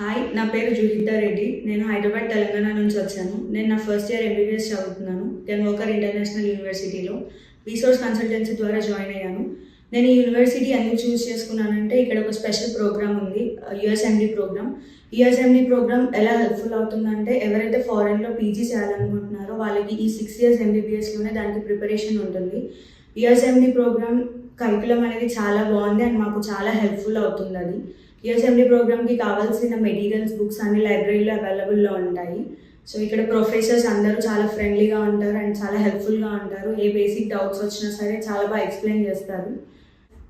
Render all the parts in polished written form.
Hi, నా పేరు జుహితా రెడ్డి. నేను హైదరాబాద్, తెలంగాణ నుంచి వచ్చాను. నేను నా ఫస్ట్ ఇయర్ ఎంబీబీఎస్ చదువుతున్నాను. కెన్ వాకర్ ఇంటర్నేషనల్ యూనివర్సిటీలో రీసోర్స్ కన్సల్టెన్సీ ద్వారా జాయిన్ అయ్యాను. నేను ఈ యూనివర్సిటీ ఎందుకు చూస్ చేసుకున్నానంటే ఇక్కడ ఒక స్పెషల్ ప్రోగ్రామ్ ఉంది, యూఎస్ఎండి ప్రోగ్రామ్. యూఎస్ఎండి ప్రోగ్రామ్ ఎలా హెల్ప్ఫుల్ అవుతుందంటే ఎవరైతే ఫారెన్లో పీజీ చేయాలనుకుంటున్నారో వాళ్ళకి ఈ 6 years ఎంబీబీఎస్లోనే దానికి ప్రిపరేషన్ ఉంటుంది. యూఎస్ఎండి ప్రోగ్రామ్ కరికులం అనేది చాలా బాగుంది అండ్ మాకు చాలా హెల్ప్ఫుల్ అవుతుంది అది. యూఎస్ఎండి ప్రోగ్రామ్కి కావాల్సిన మెటీరియల్స్, బుక్స్ అన్ని లైబ్రరీలో అవైలబుల్లో ఉంటాయి. సో ఇక్కడ ప్రొఫెసర్స్ అందరూ చాలా ఫ్రెండ్లీగా ఉంటారు అండ్ చాలా హెల్ప్ఫుల్గా ఉంటారు. ఏ బేసిక్ డౌట్స్ వచ్చినా సరే చాలా బాగా ఎక్స్ప్లెయిన్ చేస్తారు.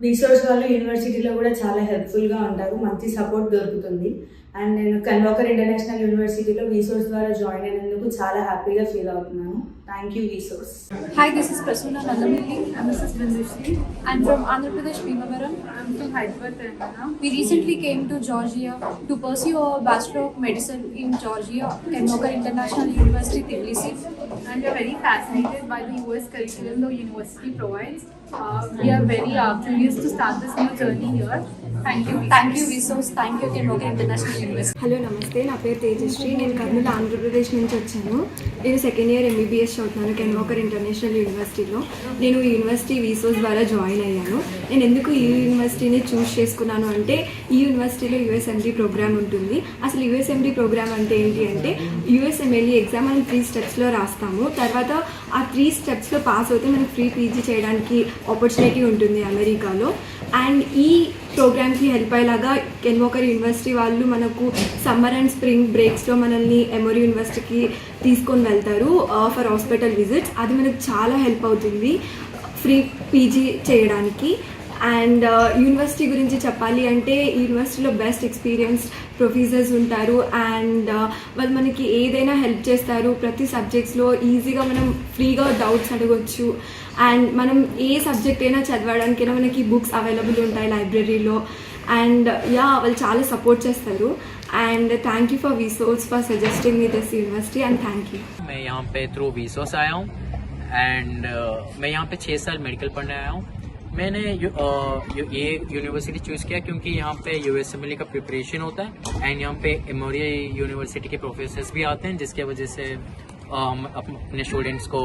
రీసోర్స్ వాళ్ళు యూనివర్సిటీలో కూడా చాలా హెల్ప్ఫుల్గా ఉంటారు, మంచి సపోర్ట్ దొరుకుతుంది. అండ్ నేను కెన్ వాకర్ ఇంటర్నేషనల్ యూనివర్సిటీలో రీసోర్స్ ద్వారా జాయిన్ అయినందుకు చాలా హ్యాపీగా ఫీల్ అవుతున్నాను. Thank you resource. Hi, this is Prasoona Nandamili. I'm Mrs. Bindushree. I'm from Andhra Pradesh, Bhimavaram. I'm from Hyderabad, Telangana. We recently came to Georgia to pursue a Bachelor of Medicine in Georgia, Ken Walker International University, Tbilisi. And we're very fascinated by the US curriculum the university provides. We are very curious to start this new journey here. Thank you. Thank you, Resource. Thank you, Ken Walker International University. Hello నమస్తే, నా పేరు తేజశ్రీ. నేను కర్నూలు ఆంధ్రప్రదేశ్ నుంచి వచ్చాను. నేను second year MBBS చదువుతున్నాను can walker international యూనివర్సిటీలో. నేను ఈ యూనివర్సిటీ రీసోర్స్ ద్వారా జాయిన్ అయ్యాను. నేను ఎందుకు ఈ యూనివర్సిటీని చూస్ చేసుకున్నాను అంటే ఈ యూనివర్సిటీలో యూఎస్ఎండి ప్రోగ్రామ్ ఉంటుంది. అసలు యూఎస్ఎండి ప్రోగ్రామ్ అంటే ఏంటి అంటే యూఎస్ఎంఎల్ఈ ఎగ్జామ్ మనం 3 steps రాస్తాము. తర్వాత ఆ 3 steps పాస్ అవుతే మనకి ఫ్రీ పీజీ చేయడానికి ఆపర్చునిటీ ఉంటుంది అమెరికాలో. అండ్ ఈ ప్రోగ్రామ్కి హెల్ప్ అయ్యేలాగా కెన్ వాకర్ యూనివర్సిటీ వాళ్ళు మనకు సమ్మర్ అండ్ స్ప్రింగ్ బ్రేక్స్లో మనల్ని ఎమోరీ యూనివర్సిటీకి తీసుకొని వెళ్తారు ఫర్ హాస్పిటల్ విజిట్స్. అది మనకు చాలా హెల్ప్ అవుతుంది ఫ్రీ పీజీ చేయడానికి. అండ్ యూనివర్సిటీ గురించి చెప్పాలి అంటే ఈ యూనివర్సిటీలో బెస్ట్ ఎక్స్పీరియన్స్ ప్రొఫెసర్స్ ఉంటారు అండ్ వాళ్ళు మనకి ఏదైనా హెల్ప్ చేస్తారు. ప్రతి సబ్జెక్ట్స్లో ఈజీగా మనం ఫ్రీగా డౌట్స్ అడగొచ్చు. అండ్ మనం ఏ సబ్జెక్ట్ అయినా చదవడానికైనా మనకి బుక్స్ అవైలబుల్ ఉంటాయి లైబ్రరీలో. అండ్ వాళ్ళు చాలా సపోర్ట్ చేస్తారు. and thank you for Vsauce for suggesting me this university and thank you. मैं यहाँ पे थ्रू Vsauce आया हूँ एंड मैं यहाँ पे 6 साल मेडिकल पढ़ने आया हूँ. मैंने ये यूनिवर्सिटी चूज़ किया क्योंकि यहाँ पे यूएसएमएलई का प्रिपरेशन होता है एंड यहाँ पे एमोरी यूनिवर्सिटी के प्रोफेसर्स भी आते हैं, जिसके वजह से अपने स्टूडेंट्स को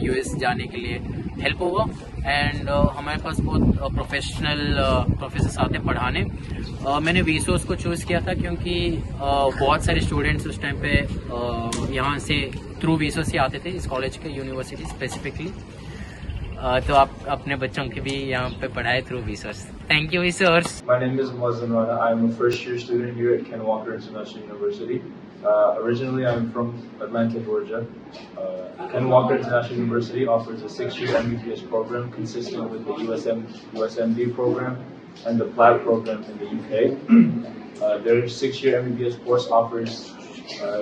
यूएस जाने के लिए हेल्प होगा. एंड हमारे पास बहुत प्रोफेशनल प्रोफेसर्स आते हैं पढ़ाने. मैंने Vsauce को चूज़ किया था क्योंकि बहुत सारे स्टूडेंट्स उस टाइम पे यहाँ से थ्रू Vsauce ही आते थे, इस कॉलेज के यूनिवर्सिटी स्पेसिफिकली. तो आप अपने बच्चों की भी यहाँ पे पढ़ाए through Vsauce. Thank you Vsauce. My name is Muazzin Rana. I'm a first year student here at Ken Walker International University. Originally I'm from Atlanta, Georgia. Ken Walker International University offers a 6-year MBBS program consisting with the USMD program and the PLAB program in the UK. Their 6-year MBBS course offers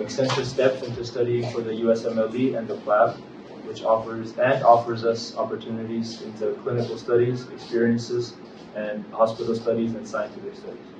extensive steps into studying for the USMLD and the PLAB, which offers us opportunities into clinical studies, experiences, and hospital studies and scientific studies.